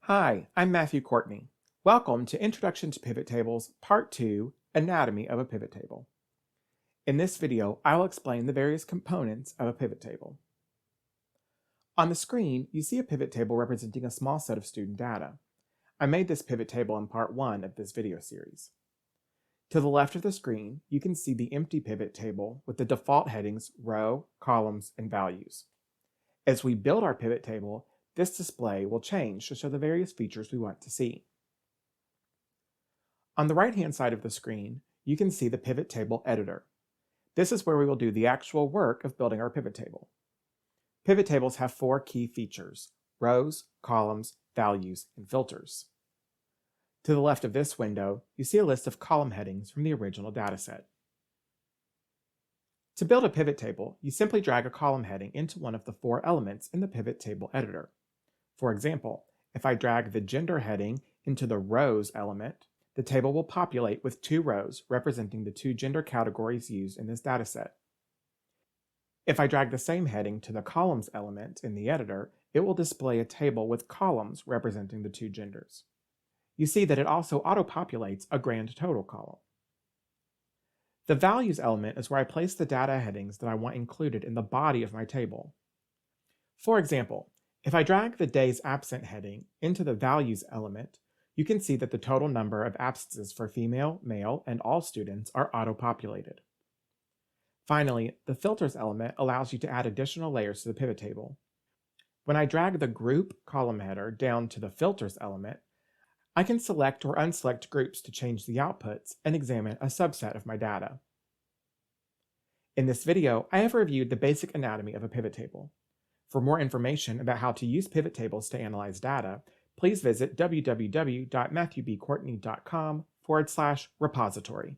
Hi, I'm Matthew Courtney. Welcome to Introduction to Pivot Tables, Part 2, Anatomy of a Pivot Table. In this video, I'll explain the various components of a pivot table. On the screen, you see a pivot table representing a small set of student data. I made this pivot table in Part 1 of this video series. To the left of the screen, you can see the empty pivot table with the default headings row, columns, and values. As we build our pivot table, this display will change to show the various features we want to see. On the right-hand side of the screen, you can see the pivot table editor. This is where we will do the actual work of building our pivot table. Pivot tables have four key features: rows, columns, values, and filters. To the left of this window, you see a list of column headings from the original dataset. To build a pivot table, you simply drag a column heading into one of the four elements in the pivot table editor. For example, if I drag the gender heading into the rows element, the table will populate with two rows representing the two gender categories used in this dataset. If I drag the same heading to the columns element in the editor, it will display a table with columns representing the two genders. You see that it also auto-populates a grand total column. The values element is where I place the data headings that I want included in the body of my table. For example, if I drag the days absent heading into the values element, you can see that the total number of absences for female, male, and all students are auto-populated. Finally, the filters element allows you to add additional layers to the pivot table. When I drag the group column header down to the filters element, I can select or unselect groups to change the outputs and examine a subset of my data. In this video, I have reviewed the basic anatomy of a pivot table. For more information about how to use pivot tables to analyze data, please visit www.matthewbcourtney.com/repository.